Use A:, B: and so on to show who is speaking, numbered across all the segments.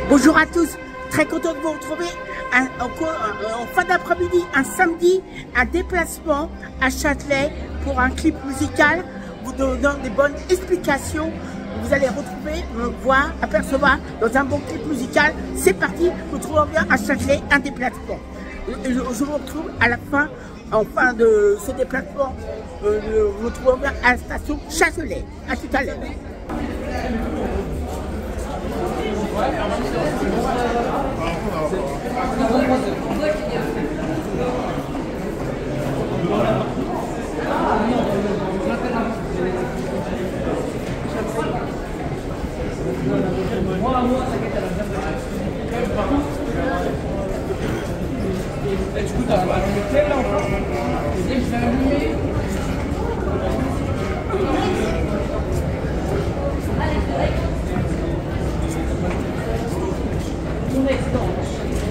A: Bonjour à tous, très content de vous retrouver en fin d'après-midi, un samedi, un déplacement à Châtelet pour un clip musical, vous donnant des bonnes explications. Vous allez retrouver, voir, apercevoir dans un bon clip musical. C'est parti, nous trouvons bien à Châtelet un déplacement. Je vous retrouve à la fin, en fin de ce déplacement, nous trouvons bien à la station Châtelet. À tout à l'heure.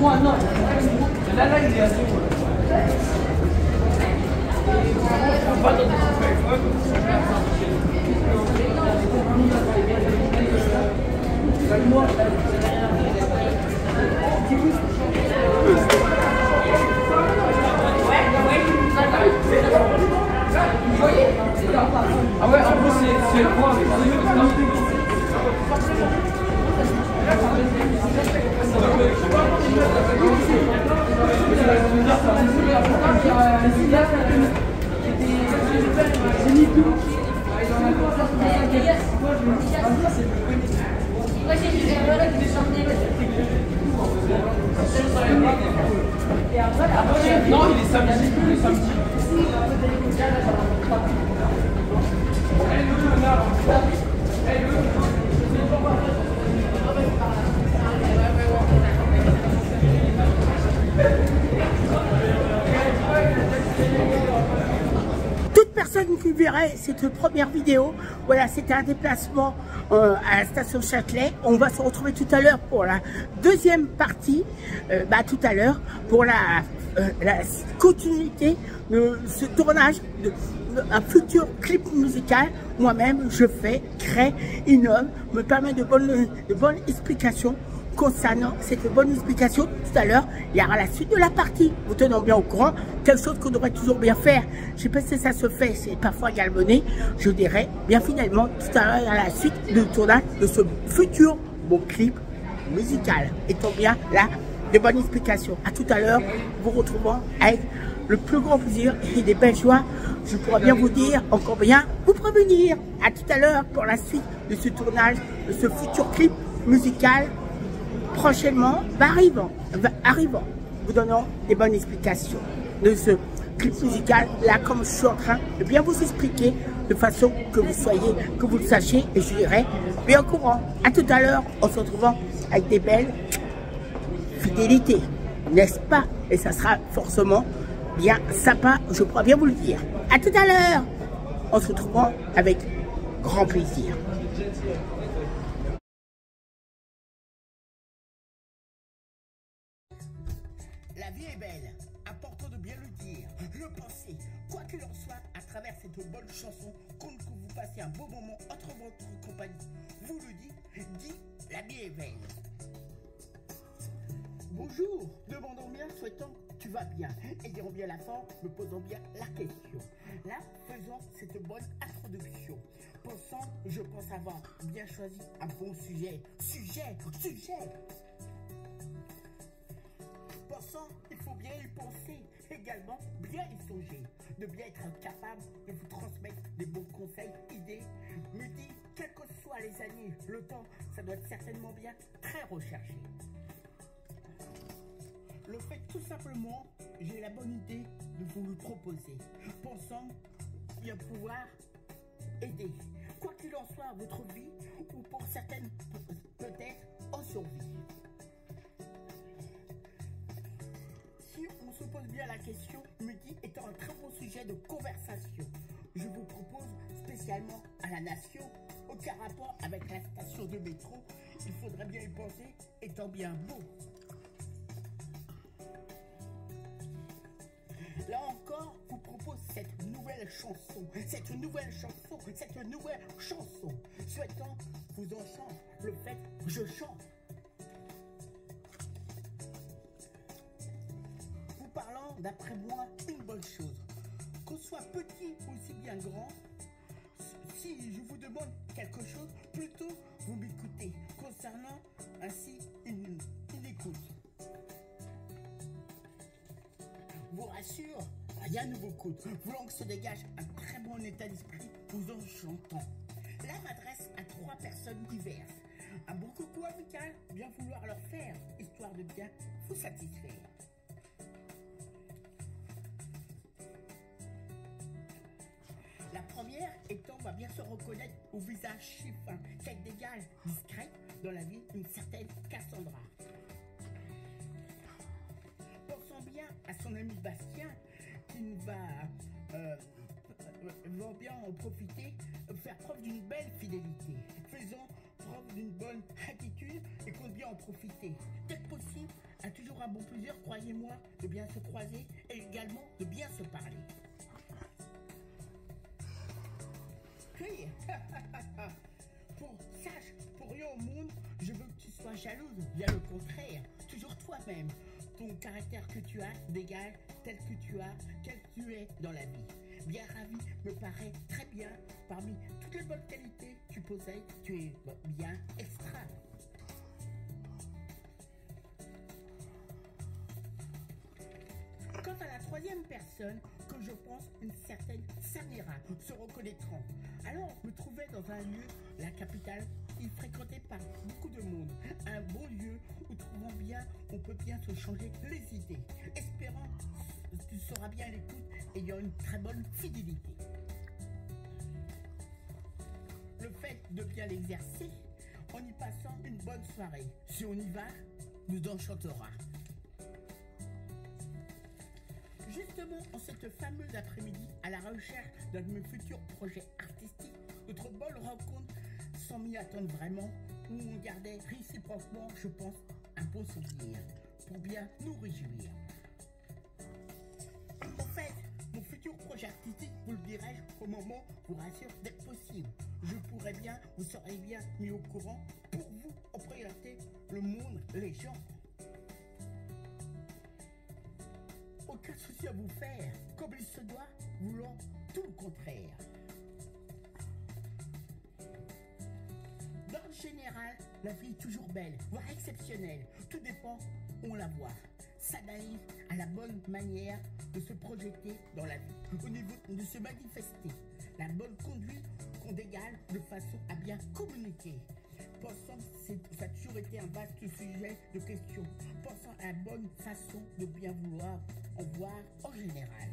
B: Moi non, là il est assez haut. Ah ouais, en plus c'est le point avec non, il est samedi,
A: Toute personne qui verrait cette première vidéo, voilà, c'était un déplacement à la station Châtelet. On va se retrouver tout à l'heure pour la deuxième partie, tout à l'heure, pour la continuité de ce tournage d'un futur clip musical. Moi-même, je crée, innove, me permet de bonnes explications concernant cette bonne explication. Tout à l'heure, il y aura la suite de la partie. Vous tenons bien au courant, quelque chose qu'on devrait toujours bien faire. Je sais pas si ça se fait, c'est parfois galvaudé. Je dirais bien finalement, tout à l'heure, il y a la suite du tournage de ce futur bon clip musical. Étant bien là, de bonnes explications. À tout à l'heure, vous retrouvons avec le plus grand plaisir et des belles joies. Je pourrais bien vous dire, encore bien, vous prévenir. À tout à l'heure pour la suite de ce tournage, de ce futur clip musical. Prochainement, arrivant, vous donnons des bonnes explications de ce clip musical, là, comme je suis en train de bien vous expliquer, de façon que vous le sachiez, et je dirais bien au courant. À tout à l'heure, en se retrouvant avec des belles fidélités, n'est-ce pas? Et ça sera forcément bien sympa, je pourrais bien vous le dire. À tout à l'heure, en se retrouvant avec grand plaisir. La vie est belle, important de bien le dire, le penser, quoi qu'il en soit, à travers cette bonne chanson, compte que vous passez un beau moment entre votre compagnie. Vous le dit, la vie est belle. Bonjour, demandons bien, souhaitons tu vas bien, et dirons bien la fin, me posons bien la question. Là, faisons cette bonne introduction. Je pense avoir bien choisi un bon sujet. Pensant, il faut bien y penser, également bien y songer, de bien être capable de vous transmettre des bons conseils, idées, me dit, quelles que soient les années, le temps, ça doit être certainement bien très recherché. Le fait tout simplement, j'ai la bonne idée de vous le proposer, pensant bien pouvoir aider, quoi qu'il en soit à votre vie, ou pour certaines peut-être en survie. Si on se pose bien la question, Mudi étant un très bon sujet de conversation, je vous propose spécialement à la nation, aucun rapport avec la station de métro, il faudrait bien y penser, étant bien beau. Là encore, vous propose cette nouvelle chanson, souhaitant vous en chante le fait que je chante. d'après moi, une bonne chose. Qu'on soit petit ou aussi bien grand, si je vous demande quelque chose, plutôt vous m'écoutez, concernant ainsi une écoute. Vous rassure, rien ne vous coûte, voulant que se dégage un très bon état d'esprit vous en chantant. Là m'adresse à 3 personnes diverses. Un bon coucou amical, bien vouloir leur faire, histoire de bien vous satisfaire. La première étant va bien se reconnaître au visage chiffon, qu'elle dégage discrète dans la vie d'une certaine Cassandra. Pensons bien à son ami Bastien qui va bien en profiter, faire preuve d'une belle fidélité, faisant preuve d'une bonne attitude et compte bien en profiter. Dès que possible, a toujours un bon plaisir, croyez-moi, de bien se croiser et également de bien se parler. Oui, sache, pour rien au monde, je veux que tu sois jalouse, bien le contraire, toujours toi-même. Ton caractère que tu as dégage tel que tu as, quel que tu es dans la vie. Bien ravi, me paraît très bien, parmi toutes les bonnes qualités que tu possèdes, tu es bien extra. Quant à la troisième personne, que je pense une certaine Samira se reconnaîtront. Alors, me trouvais dans un lieu, la capitale, il fréquenté par beaucoup de monde. Un beau lieu où trouvant bien, on peut bien se changer les idées. Espérant que tu sauras bien l'écoute et il y a une très bonne fidélité. Le fait de bien l'exercer, en y passant une bonne soirée. Si on y va, nous enchantera. Justement, en cette fameuse après-midi, à la recherche d'un de mes futurs projets artistiques, notre bonne rencontre, sans m'y attendre vraiment, où on gardait réciproquement, je pense, un beau souvenir, pour bien nous réjouir. En fait, mon futur projet artistique, vous le dirai-je, au moment, vous rassure, d'être possible. Je pourrais bien, vous serez bien mis au courant, pour vous, orienter le monde, les gens. Aucun souci à vous faire, comme il se doit, voulant tout le contraire. Dans le général, la vie est toujours belle, voire exceptionnelle. Tout dépend où on la voit. S'analyse à la bonne manière de se projeter dans la vie, au niveau de se manifester. La bonne conduite qu'on dégage de façon à bien communiquer. Pensant que ça a toujours été un vaste sujet de questions. Pensant à la bonne façon de bien vouloir en voir en général.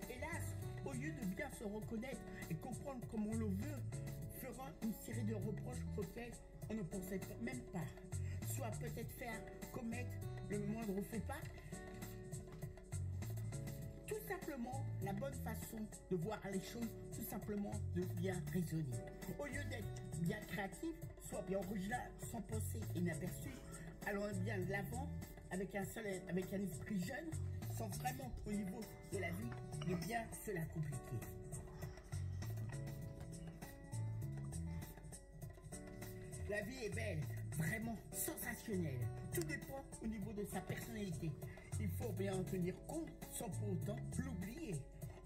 A: Hélas, au lieu de bien se reconnaître et comprendre comme on le veut, fera une série de reproches auxquels on ne pensait même pas. Soit peut-être faire commettre le moindre faux pas. Tout simplement, la bonne façon de voir les choses, tout simplement de bien raisonner. Au lieu d'être bien créatif, soit bien original, sans penser inaperçu, allons bien de l'avant avec un esprit jeune, sans vraiment au niveau de la vie de bien se la compliquer. La vie est belle, vraiment sensationnelle. Tout dépend au niveau de sa personnalité. Il faut bien en tenir compte sans pour autant l'oublier.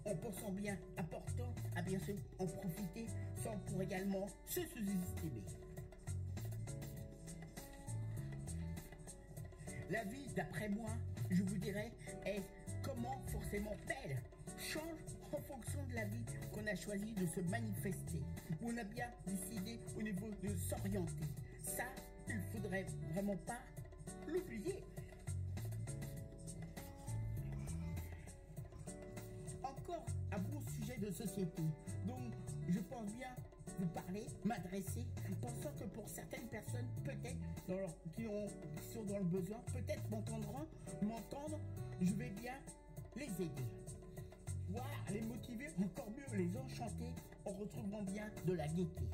A: En pensant bien important à bien sûr en profiter sans pour également se sous-estimer. La vie, d'après moi, je vous dirais, est comment forcément belle. Change en fonction de la vie qu'on a choisi de se manifester. On a bien décidé au niveau de s'orienter. Ça, il ne faudrait vraiment pas l'oublier. Encore un bon sujet de société. Donc, je pense bien vous parler, m'adresser, pensant que pour certaines personnes, peut-être, qui sont dans le besoin, peut-être m'entendre, je vais bien les aider. Voire les motiver, encore mieux les enchanter en retrouvant bien de la gaieté.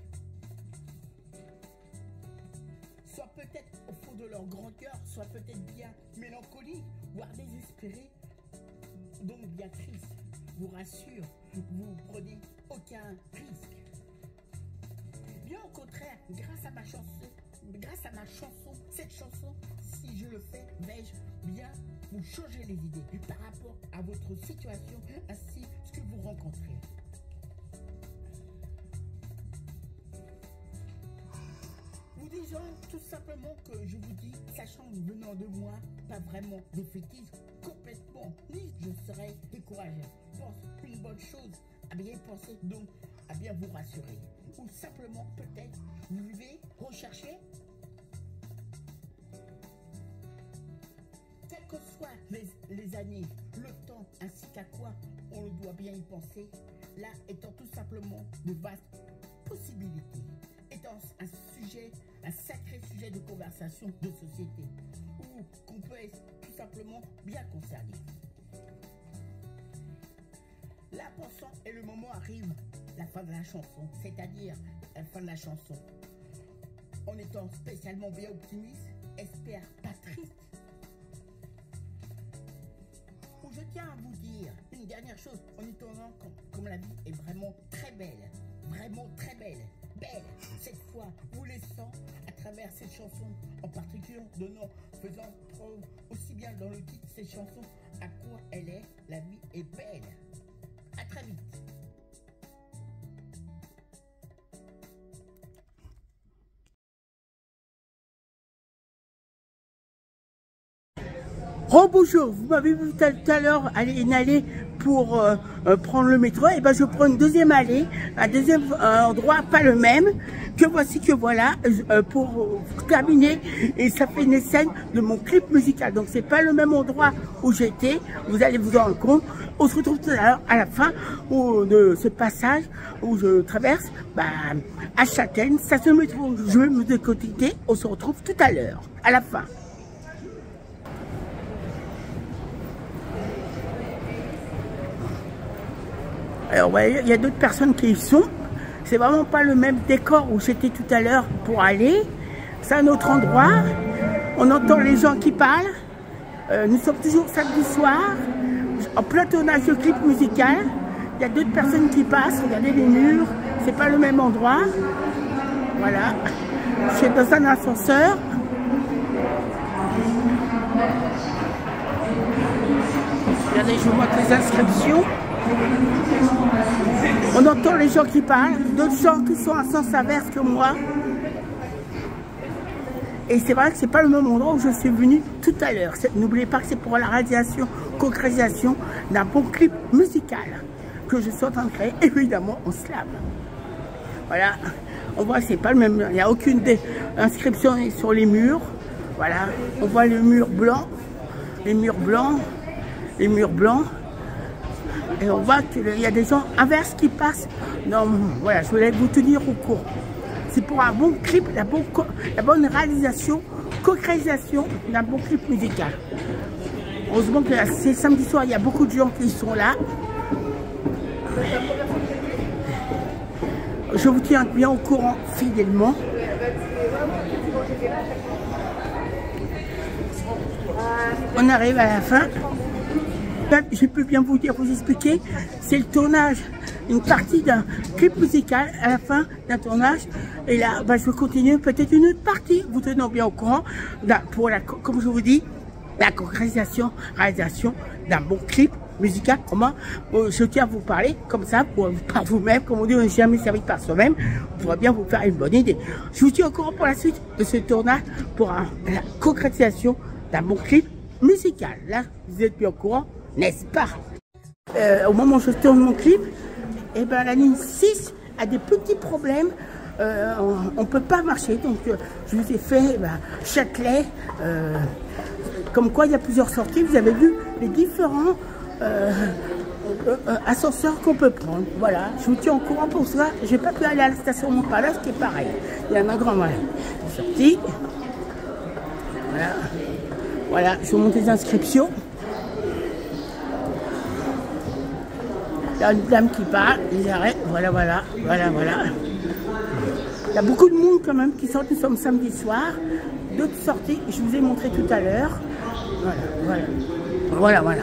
A: Soit peut-être au fond de leur grand cœur, soit peut-être bien mélancolique, voire désespéré, donc bien triste. Vous rassure, vous prenez aucun risque. Bien au contraire, grâce à ma chanson grâce à ma chanson, cette chanson, si je le fais, vais-je bien vous changer les idées par rapport à votre situation ainsi ce que vous rencontrez. Vous disant tout simplement que je vous dis, sachant venant de moi, pas vraiment défaitiste, complètement, ni je serais découragé. Pense une bonne chose, à bien penser, donc à bien vous rassurer. Ou simplement, peut-être, vous devez rechercher, quelles que soient les années, le temps, ainsi qu'à quoi on doit bien y penser, là étant tout simplement de vastes possibilités, étant un sujet, un sacré sujet de conversation de société, où qu'on peut être tout simplement bien concerné. Là, pensant, et le moment arrive, la fin de la chanson, c'est-à-dire la fin de la chanson. En étant spécialement bien optimiste, espère pas triste. Où je tiens à vous dire une dernière chose, en étonnant comme la vie est vraiment très belle, belle, cette fois, vous laissant à travers cette chanson, en particulier faisant preuve aussi bien dans le titre de cette chanson, à quoi elle est, la vie est belle. À très vite. Rebonjour, vous m'avez vu tout à l'heure aller une allée pour prendre le métro, et ben je prends une deuxième allée, un deuxième endroit, pas le même, que voici, que voilà, pour terminer, et ça fait une scène de mon clip musical, donc c'est pas le même endroit où j'étais, vous allez vous en rendre compte. On se retrouve tout à l'heure à la fin de ce passage où je traverse à Châtaigne, station de métro, je vais me déconnecter, on se retrouve tout à l'heure, à la fin. Alors, ouais, il y a d'autres personnes qui y sont. C'est vraiment pas le même décor où j'étais tout à l'heure pour aller. C'est un autre endroit. On entend les gens qui parlent. Nous sommes toujours samedi soir, en plein tournage de clip musical. Il y a d'autres personnes qui passent. Regardez les murs. C'est pas le même endroit. Voilà. Je suis dans un ascenseur. Regardez, je vous montre les inscriptions. On entend les gens qui parlent, d'autres gens qui sont à sens inverse que moi. Et c'est vrai que c'est pas le même endroit où je suis venue tout à l'heure. N'oubliez pas que c'est pour la réalisation, concrétisation d'un bon clip musical que je suis en train de créer, évidemment en slave. Voilà, on voit que c'est pas le même. Il n'y a aucune inscription sur les murs. Voilà, on voit les murs blancs, les murs blancs. Et on voit qu'il y a des gens inverses qui passent. Donc voilà, je voulais vous tenir au courant. C'est pour un bon clip, la bonne réalisation, concrétisation d'un bon clip musical. Heureusement que c'est samedi soir, il y a beaucoup de gens qui sont là. Je vous tiens bien au courant fidèlement. On arrive à la fin. Je peux bien vous expliquer, c'est le tournage, une partie d'un clip musical à la fin d'un tournage. Et là, je vais continuer peut-être une autre partie, vous tenant bien au courant, pour comme je vous dis, la concrétisation, réalisation d'un bon clip musical. Comment je tiens à vous parler comme ça, par vous-même, comme on dit, on n'est jamais servi par soi-même, on pourrait bien vous faire une bonne idée. Je vous tiens au courant pour la suite de ce tournage, pour la concrétisation d'un bon clip musical. Là, vous êtes bien au courant, n'est-ce pas? Au moment où je tourne mon clip, et la ligne 6 a des petits problèmes. On ne peut pas marcher. Donc, je vous ai fait Châtelet. Comme quoi, il y a plusieurs sorties. Vous avez vu les différents ascenseurs qu'on peut prendre. Voilà, je vous tiens au courant pour ça. Je n'ai pas pu aller à la station Montparnasse, qui est pareil. Il y en a un grand mal. Sortie. Voilà. Voilà, je vous montre les inscriptions. Il y a une dame qui parle, les arrêts, voilà. Il y a beaucoup de monde quand même qui sort, nous sommes samedi soir. D'autres sorties, je vous ai montré tout à l'heure. Voilà.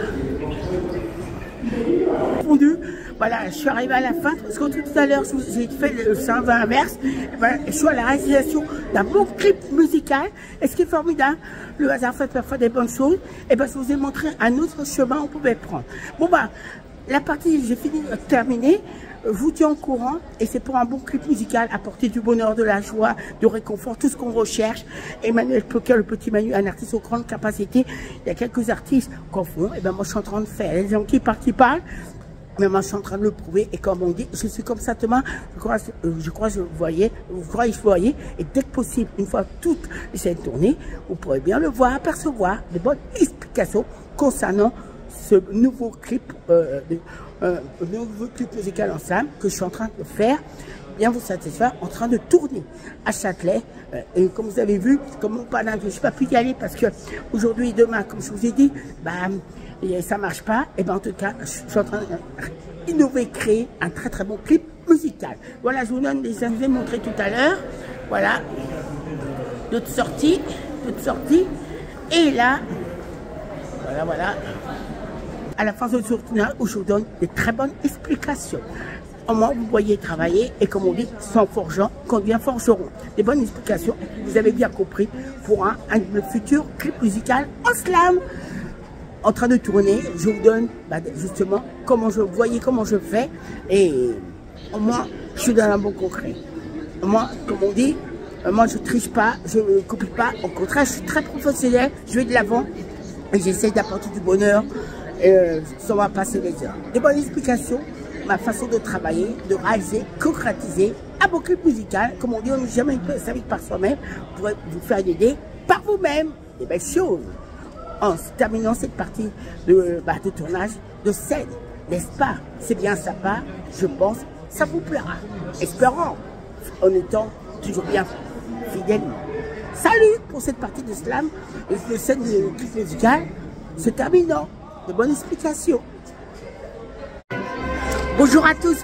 A: Fondu, Voilà, je suis arrivée à la fin, parce que tout à l'heure, j'ai fait le 120 inverse. Voilà, je suis à la réalisation d'un bon clip musical. Et ce qui est formidable, le hasard fait parfois des bonnes choses. Et ben, je vous ai montré un autre chemin qu'on pouvait prendre. Bon, bah, la partie, j'ai fini de terminer. Vous tiens au courant, et c'est pour un bon clip musical, apporter du bonheur, de la joie, du réconfort, tout ce qu'on recherche. Emmanuel Poker, le petit Manu, un artiste aux grandes capacités. Il y a quelques artistes qu'on font, et ben moi je suis en train de faire. Les gens qui parlent, mais moi je suis en train de le prouver, et comme on dit, je suis comme ça demain, je crois que vous voyez, et dès que possible, une fois toutes les scènes tournées, vous pourrez bien le voir, apercevoir des bonnes explications concernant ce nouveau clip, nouveau clip musical ensemble que je suis en train de faire, bien vous satisfaire, en train de tourner à Châtelet. Et comme vous avez vu, comme mon panneau, je n'ai pas pu y aller parce que aujourd'hui et demain, comme je vous ai dit, bah, ça ne marche pas. Et ben en tout cas, je suis en train d'innover, créer un très très bon clip musical. Voilà, je vous donne les ai montré tout à l'heure. Voilà, d'autres sorties. Et là, voilà. À la fin de ce tournage, où je vous donne des très bonnes explications. Au moins, vous voyez travailler, et comme on dit, sans forgeant, conduit un forgeron. Des bonnes explications, vous avez bien compris, pour un futur clip musical en slam. En train de tourner, je vous donne justement comment je fais, et au moins, je suis dans un bon concret. Moi, comme on dit, moi je triche pas, je ne copie pas, au contraire, je suis très professionnel, je vais de l'avant, et j'essaie d'apporter du bonheur. Ça va passer les heures. Des bonnes explications, ma façon de travailler, de réaliser, concrétiser un beau clip musical. Comme on dit, on n'est jamais servi par soi-même, pour vous faire une idée par vous-même. Des belles choses. En terminant cette partie de tournage de scène, n'est-ce pas? C'est bien sympa, je pense, ça vous plaira. Espérons, en étant toujours bien fidèlement. Salut pour cette partie de slam et de scène de clip musical. C'est terminant. De bonnes explications. Bonjour à tous.